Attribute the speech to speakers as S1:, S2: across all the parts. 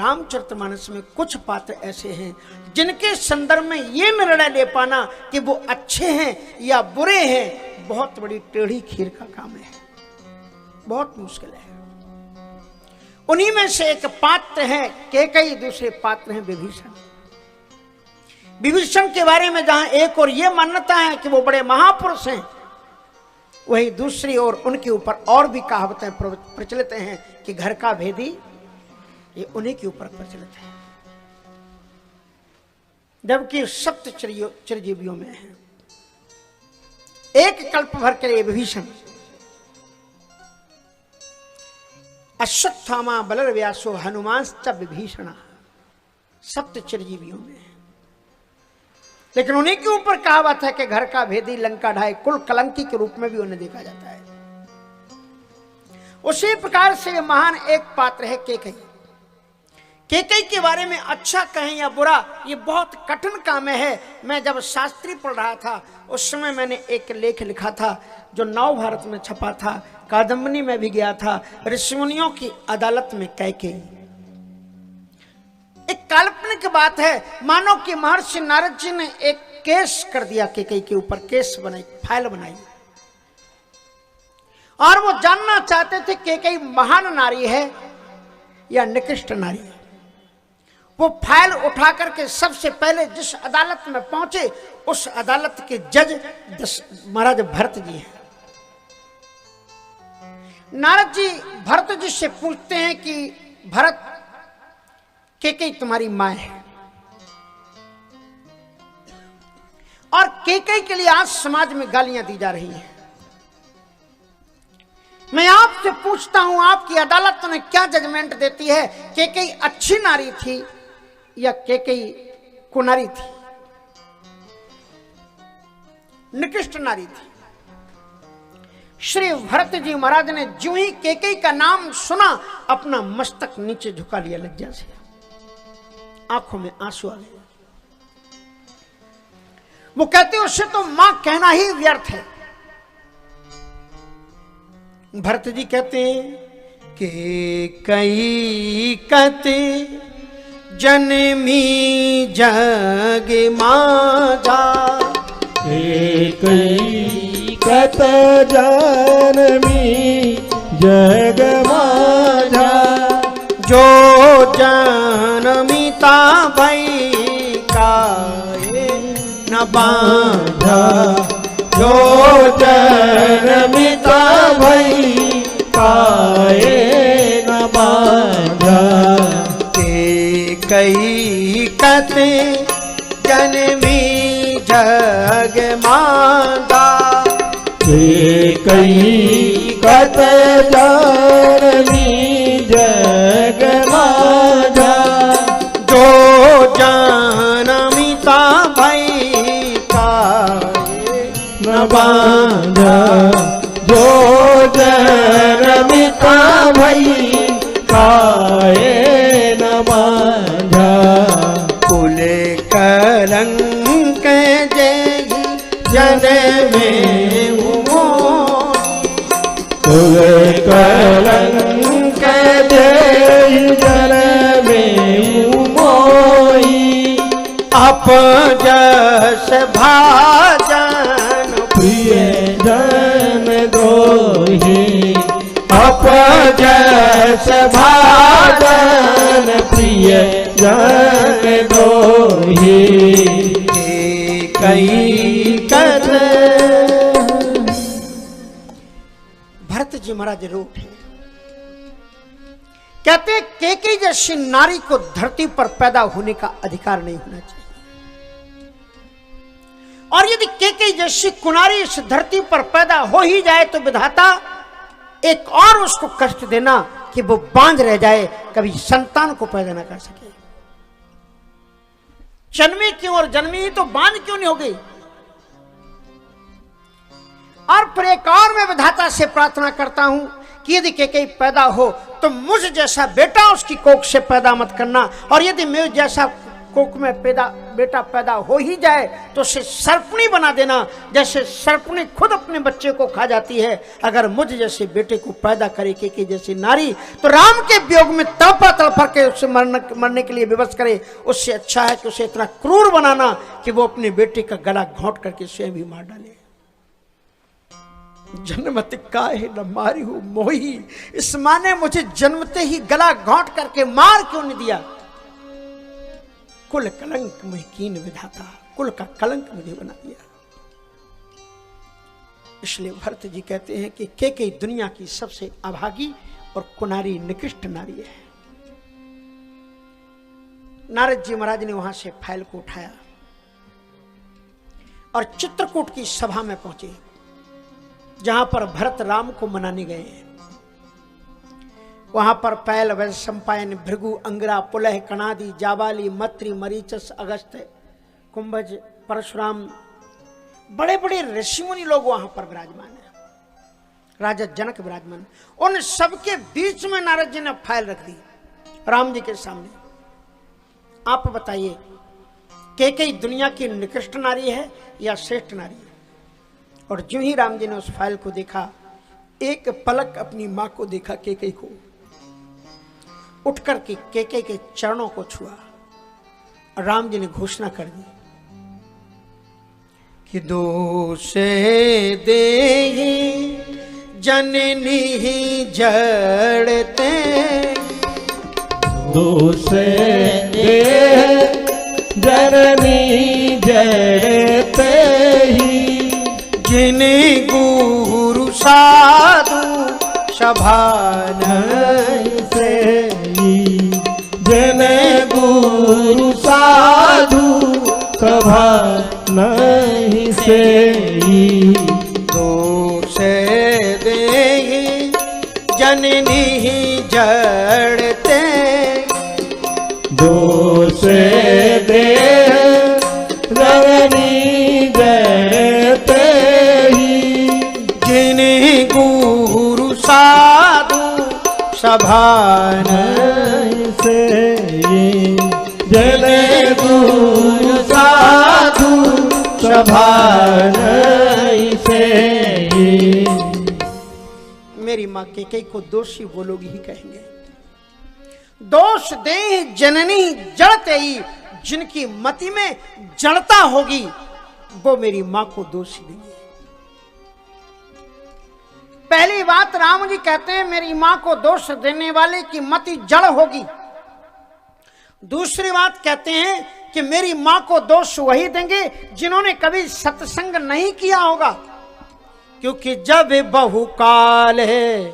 S1: रामचरितमानस में कुछ पात्र ऐसे हैं जिनके संदर्भ में ये निर्णय ले पाना कि वो अच्छे हैं या बुरे हैं, बहुत बड़ी टेढ़ी खीर का काम है, बहुत मुश्किल है। उन्हीं में से एक पात्र है कैकेयी, दूसरे पात्र हैं विभीषण। विभीषण के बारे में जहां एक और ये मान्यता है कि वो बड़े महापुरुष हैं, वही दूसरी ओर उनके ऊपर और भी कहावतें प्रचलित हैं कि घर का भेदी, ये उन्हीं के ऊपर प्रचलित है, जबकि सप्त चिरजीवियों में है। एक कल्प भर के लिए विभीषण, अश्वत्थामा बलर्व्यासो हनुमांश्च विभीषण, सप्त चिरजीवियों में है। लेकिन उन्हीं के ऊपर कहावत है कि घर का भेदी लंका ढाए, कुल कलंकी के रूप में भी उन्हें देखा जाता है। उसी प्रकार से महान एक पात्र है कैकेयी। कैकेयी के बारे में अच्छा कहें या बुरा, ये बहुत कठिन काम है। मैं जब शास्त्री पढ़ रहा था उस समय मैंने एक लेख लिखा था जो नव भारत में छपा था, कादम्बनी में भी गया था, ऋषिमुनियों की अदालत में कैकेयी। एक काल्पनिक बात है, मानो कि महर्षि नारद जी ने एक केस कर दिया कैकेयी के ऊपर, केस बनाई, फाइल बनाई, और वो जानना चाहते थे कैकेयी महान नारी है या निकृष्ट नारी है। वो फाइल उठा करके सबसे पहले जिस अदालत में पहुंचे, उस अदालत के जज महाराज भरत जी हैं। नारद जी भरत जी से पूछते हैं कि भरत, कैकेयी तुम्हारी मां है, और कैकेयी के लिए आज समाज में गालियां दी जा रही हैं। मैं आपसे पूछता हूं, आपकी अदालत तुम्हें क्या जजमेंट देती है? कैकेयी अच्छी नारी थी या कैकेयी कुनारी थी, निकृष्ट नारी थी? श्री भरत जी महाराज ने जो ही कैकेयी का नाम सुना, अपना मस्तक नीचे झुका लिया लज्जा से, आंखों में आंसू आ गए। वो कहते उससे तो मां कहना ही व्यर्थ है। भरत जी कहते हैं कि कई कते जन्मी जग माजा,
S2: कई कत जन्मी जग माजा,
S1: जो जनमिता भई काए न बांधा,
S2: जो जनमिता भई काए न बांधा।
S1: कई कते जन्मी जग मांदा,
S2: कई कत जन्मी जग मांधा,
S1: जो जनमिता भई काए
S2: न बांधा, जो जनमिता भई काए न बांधा।
S1: कुल कलंक जय जनमे
S2: कुल कलंक जय जनमे मोई,
S1: अपजस भाजन
S2: प्रिय जन द्रोही, अपजस भाजन प्रिय जन द्रोही।
S1: कई कर भरत जी महाराज रो उठे, कहते कैकेयी जैसी नारी को धरती पर पैदा होने का अधिकार नहीं होना चाहिए, और यदि कैकेयी जैसी कुनारी इस धरती पर पैदा हो ही जाए तो विधाता एक और उसको कष्ट देना कि वो बांझ रह जाए, कभी संतान को पैदा ना कर सके। जन्मी क्यों, और जन्मी ही तो बांझ क्यों नहीं हो गई? और फिर एक और मैं विधाता से प्रार्थना करता हूं कि यदि कैकेयी पैदा हो तो मुझ जैसा बेटा उसकी कोख से पैदा मत करना, और यदि मेरे जैसा कोख में पैदा बेटा पैदा हो ही जाए तो उसे सर्पणी बना देना, जैसे सर्पणी खुद अपने बच्चे को खा जाती है। अगर मुझ जैसे बेटे को पैदा करे के जैसी नारी, तो राम के वियोग में तड़पा तड़पा के उसे मरने के लिए विवश करे, उससे अच्छा है कि उसे इतना क्रूर बनाना कि वो अपने बेटे का गला घोंट करके स्वयं भी मार डाले। जन्मत काहे न मारी हूं मोही, इस मां ने मुझे जन्मते ही गला घोंट करके मार क्यों नहीं दिया। कुल कलंक में कीन विधाता, कुल का कलंक मुझे बना दिया। इसलिए भरत जी कहते हैं कि केकई दुनिया की सबसे अभागी और कुनारी निकृष्ट नारी है। नारद जी महाराज ने वहां से फाइल को उठाया और चित्रकूट की सभा में पहुंचे, जहां पर भरत राम को मनाने गए हैं। वहां पर पैल, वैशंपायन, भृगु, अंगिरा, पुलह, कणादि, जाबाली, मत्री, मरीचस, अगस्त्य, कुंभज, परशुराम, बड़े बड़े ऋषि मुनि लोग वहां पर विराजमान है। राजा जनक विराजमान, उन सबके बीच में नारद जी ने फाइल रख दी राम जी के सामने। आप बताइए, केकई दुनिया की निकृष्ट नारी है या श्रेष्ठ नारी है? और जो ही राम जी ने उस फाइल को देखा, एक पलक अपनी मां को देखा, केकई को, उठ करके केकई के चरणों को छुआ। राम जी ने घोषणा कर दी कि दोष दे जननी जड़ते,
S2: दोष दे जननी जड़ते ही,
S1: जिन गुरु साधु सभा
S2: से जन गुरु साधु सभा नहीं से,
S1: दोष दे जननी जड़ते,
S2: दोष दे जननी जड़ते ही,
S1: जिन गुरु साधु सभा
S2: से जन गुरु साधु सभा से।
S1: मेरी मां केकई को दोषी वो लोग ही कहेंगे। दोष दे जननी जड़ते ही, जिनकी मति में जड़ता होगी वो मेरी मां को दोषी देंगे। पहली बात राम जी कहते हैं मेरी मां को दोष देने वाले की मति जड़ होगी। दूसरी बात कहते हैं कि मेरी मां को दोष वही देंगे जिन्होंने कभी सत्संग नहीं किया होगा, क्योंकि जब बहुकाल है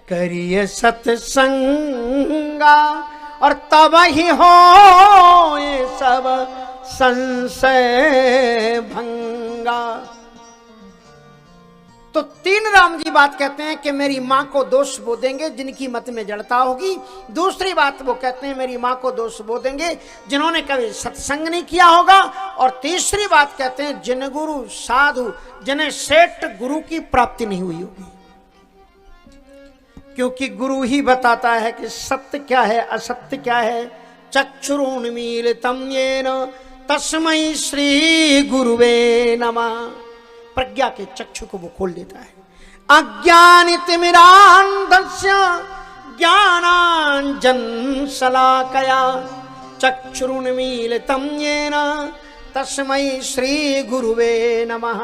S1: करिए सत्संगा, और तब ही हो ये सब संशय भंगा। तो तीन राम जी बात कहते हैं कि मेरी मां को दोष वो देंगे जिनकी मत में जड़ता होगी। दूसरी बात वो कहते हैं मेरी मां को दोष वो देंगे जिन्होंने कभी सत्संग नहीं किया होगा। और तीसरी बात कहते हैं जिन गुरु साधु, जिन्हें श्रेष्ठ गुरु की प्राप्ति नहीं हुई होगी, क्योंकि गुरु ही बताता है कि सत्य क्या है, असत्य क्या है। चक्षुरुन्मीलितं येन तस्मै श्री गुरुवे नमः। प्रज्ञा के चक्षु को वो खोल देता है। अज्ञानितिमिरान्धस्य ज्ञानाञ्जन शलाकया चक्षुरुन्मीलितं येन तस्मै श्री गुरुवे नमः।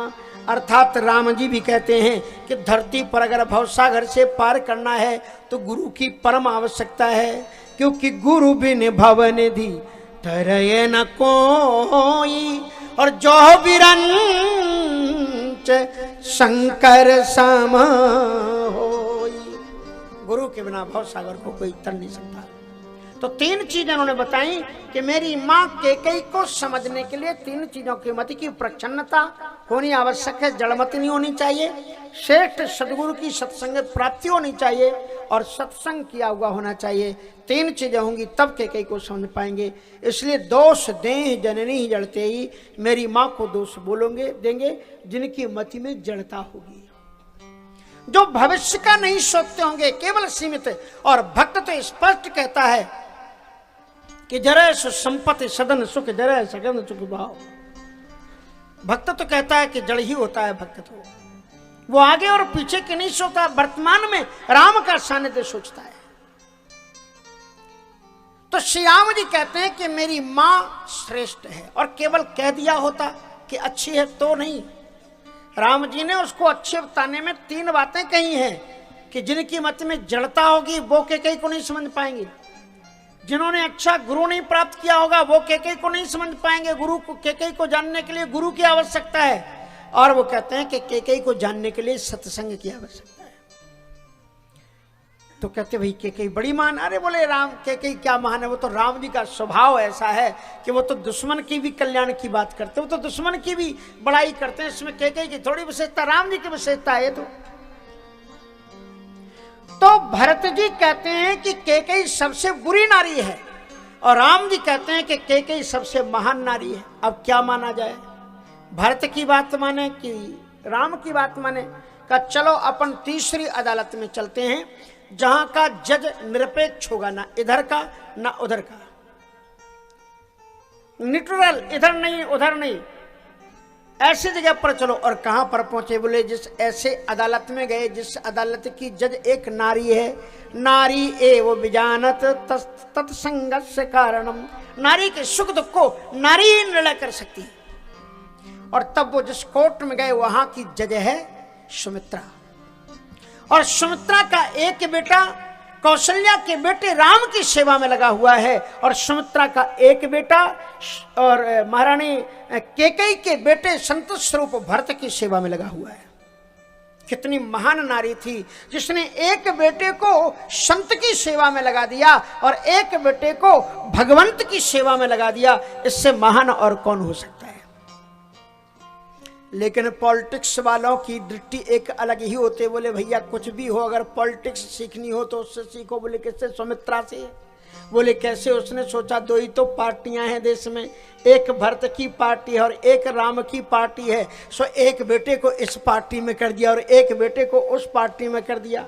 S1: अर्थात राम जी भी कहते हैं कि धरती पर अगर भवसागर से पार करना है तो गुरु की परम आवश्यकता है, क्योंकि गुरु बिन भवनिधि तरय न कोई, और जो बिरंच शंकर सम होई। गुरु के बिना भवसागर को कोई तर नहीं सकता। तो तीन चीजें उन्होंने बताई कि मेरी मां केकई को समझने के लिए तीन चीजों की मति की प्रच्छन्नता होनी आवश्यक है। जड़मति नहीं होनी चाहिए, श्रेष्ठ सदगुरु की सत्संग प्राप्ति होनी चाहिए, और सत्संग किया हुआ होना चाहिए। तीन चीजें होंगी तब केकई को समझ पाएंगे। इसलिए दोष दें जननी ही जड़ते ही, मेरी मां को दोष बोलोगे देंगे जिनकी मति में जड़ता होगी, जो भविष्य का नहीं सोचते होंगे, केवल सीमित। और भक्त तो स्पष्ट कहता है कि जरे सो संपत्ति सदन सुख, जरे सगन सुख भाव। भक्त तो कहता है कि जड़ ही होता है भक्त, तो वो आगे और पीछे के नहीं सोचता, वर्तमान में राम का सानिध्य सोचता है। तो श्री राम जी कहते हैं कि मेरी मां श्रेष्ठ है, और केवल कह दिया होता कि अच्छी है तो नहीं। राम जी ने उसको अच्छे बताने में 3 बातें कही हैं कि जिनकी मत में जड़ता होगी वो कैकेयी को नहीं समझ पाएंगे, जिन्होंने अच्छा गुरु नहीं प्राप्त किया होगा वो कैकेयी को नहीं समझ पाएंगे। गुरु को कैकेयी को जानने के लिए गुरु की आवश्यकता है, और वो कहते हैं कि कैकेयी को जानने के लिए सत्संग की आवश्यकता है। तो कहते भाई कैकेयी बड़ी महान, अरे बोले राम कैकेयी क्या महान है, वो तो राम जी का स्वभाव ऐसा है कि वो तो दुश्मन की भी कल्याण की बात करते हैं, वो तो दुश्मन की भी बड़ाई करते हैं, इसमें कैकेयी की थोड़ी विशेषता, राम जी की विशेषता है। तो भरत जी कहते हैं कि कैकेयी सबसे बुरी नारी है, और राम जी कहते हैं कि कैकेयी सबसे महान नारी है। अब क्या माना जाए, भरत की बात माने कि राम की बात माने? का चलो अपन तीसरी अदालत में चलते हैं, जहां का जज निरपेक्ष होगा, ना इधर का ना उधर का, न्यूट्रल, इधर नहीं उधर नहीं, ऐसी जगह पर चलो। और कहां पर पहुंचे, बोले जिस ऐसे अदालत में गए जिस अदालत की जज एक नारी है, नारी एव विजानत तत्संगस्य कारणम, नारी के सुख दुख को नारी ही निर्णय कर सकती है। और तब वो जिस कोर्ट में गए वहां की जज है सुमित्रा, और सुमित्रा का एक बेटा कौशल्या के बेटे राम की सेवा में लगा हुआ है, और सुमित्रा का एक बेटा और महारानी कैकेयी के बेटे संत स्वरूप भरत की सेवा में लगा हुआ है। कितनी महान नारी थी जिसने एक बेटे को संत की सेवा में लगा दिया और एक बेटे को भगवंत की सेवा में लगा दिया, इससे महान और कौन हो सकता है। लेकिन पॉलिटिक्स वालों की दृष्टि एक अलग ही होते, बोले भैया कुछ भी हो, अगर पॉलिटिक्स सीखनी हो तो उससे सीखो। बोले किससे? सुमित्रा से। बोले कैसे? उसने सोचा 2 ही तो पार्टियां हैं देश में, एक भरत की पार्टी है और एक राम की पार्टी है, सो एक बेटे को इस पार्टी में कर दिया और एक बेटे को उस पार्टी में कर दिया।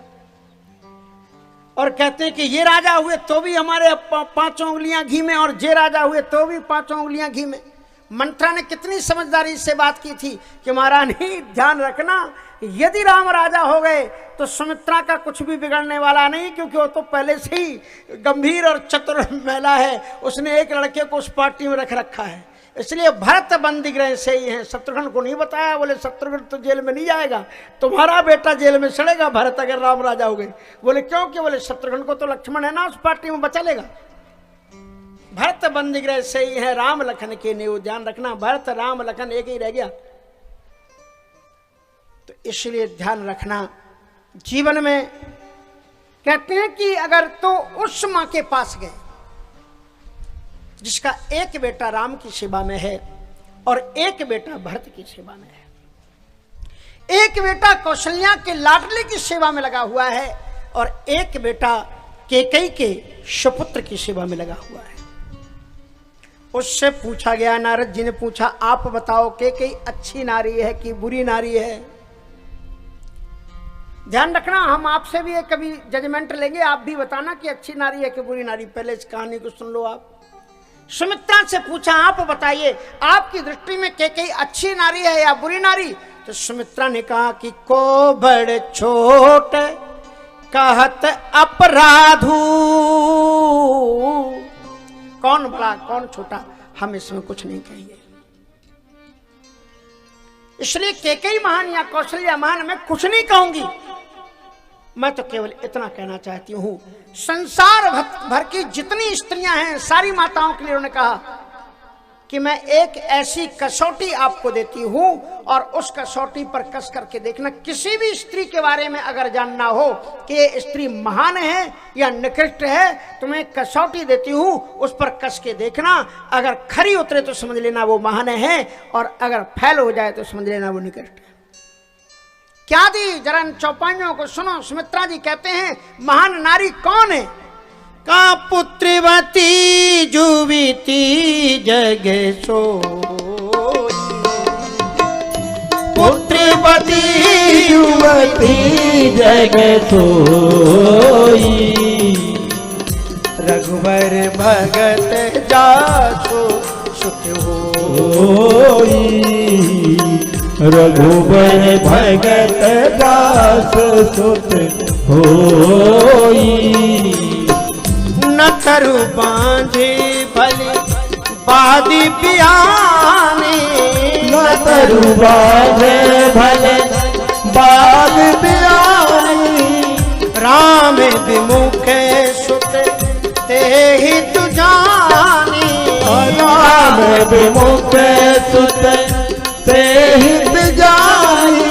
S1: और कहते हैं कि ये राजा हुए तो भी हमारे 5 उंगलियां घी में, और जे राजा हुए तो भी 5 उंगलियां घी में। मंत्रा ने कितनी समझदारी से बात की थी कि महारानी ध्यान रखना, यदि राम राजा हो गए तो सुमित्रा का कुछ भी बिगड़ने वाला नहीं, क्योंकि वो तो पहले से ही गंभीर और चतुर महिला है, उसने एक लड़के को उस पार्टी में रख रखा है। इसलिए भरत बंदी गृह से ही है। शत्रुघ्न को नहीं बताया, बोले शत्रुघ्न तो जेल में नहीं जाएगा, तुम्हारा बेटा जेल में सड़ेगा भरत अगर राम राजा हो गए। बोले क्यों? कि बोले शत्रुघ्न को तो लक्ष्मण है ना उस पार्टी में, बचा लेगा। भरत बंदीगृह से ही है, राम लखन के नेव ध्यान रखना, भरत राम लखन एक ही रह गया। तो इसलिए ध्यान रखना जीवन में। कहते हैं कि अगर तो उस मां के पास गए जिसका एक बेटा राम की सेवा में है और एक बेटा भरत की सेवा में है, एक बेटा कौशल्या के लाडले की सेवा में लगा हुआ है और एक बेटा कैकेयी के सुपुत्र की सेवा में लगा हुआ है। उससे पूछा गया, नारद जी ने पूछा, आप बताओ कैकेयी अच्छी नारी है कि बुरी नारी है? ध्यान रखना, हम आपसे भी एक कभी जजमेंट लेंगे, आप भी बताना कि अच्छी नारी है कि बुरी नारी। पहले इस कहानी को सुन लो आप। सुमित्रा से पूछा, आप बताइए आपकी दृष्टि में कैकेयी अच्छी नारी है या बुरी नारी? तो सुमित्रा ने कहा कि को बड़ छोट कहत अपराधू, कौन बड़ा कौन छोटा हम इसमें कुछ नहीं कहेंगे। इसलिए कैकेयी महान या कौशल्या महान मैं कुछ नहीं कहूंगी, मैं तो केवल इतना कहना चाहती हूं, संसार भर की जितनी स्त्रियां हैं सारी माताओं के लिए उन्होंने कहा कि मैं एक ऐसी कसौटी आपको देती हूं और उस कसौटी पर कस करके देखना। किसी भी स्त्री के बारे में अगर जानना हो कि ये स्त्री महान है या निकृष्ट है, तो मैं कसौटी देती हूं, उस पर कस के देखना। अगर खरी उतरे तो समझ लेना वो महान है, और अगर फैल हो जाए तो समझ लेना वो निकृष्ट है। क्या दी? जरा इन चौपाइयों को सुनो। सुमित्रा जी कहते हैं महान नारी कौन है? का पुत्रवती जुविती जग सोई,
S2: पुत्रवती युवती जग सोई,
S1: रघुबर भगत जासु सुत
S2: होई रघुबर भगत दास सुत होई
S1: न तरु बांधे भले बादी पियाने
S2: न तरु बांधे भले बाग बियानी
S1: राम विमुख सुत तेहि तु जानी
S2: राम विमुख सुत तेहित जानी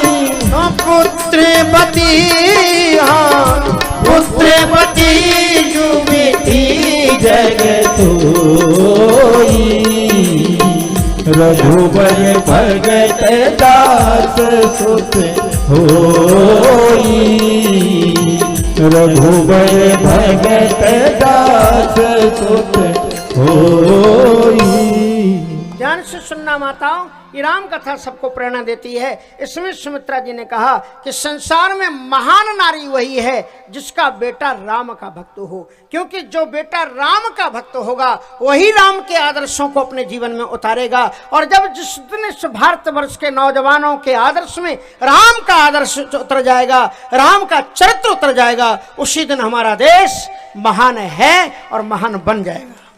S1: पुत्रवती हाँ पुत्रवती जुबिती
S2: जगत होई रघुबर भगत दास सुत होई रघुबर भगत दास सुत होई।
S1: ध्यान से सुनना माताओं, ये राम कथा सबको प्रेरणा देती है। इसमें सुमित्रा जी ने कहा कि संसार में महान नारी वही है जिसका बेटा राम का भक्त हो, क्योंकि जो बेटा राम का भक्त होगा वही राम के आदर्शों को अपने जीवन में उतारेगा। और जब जिस दिन इस भारतवर्ष के नौजवानों के आदर्श में राम का आदर्श उतर जाएगा, राम का चरित्र उतर जाएगा, उसी दिन हमारा देश महान है और महान बन जाएगा।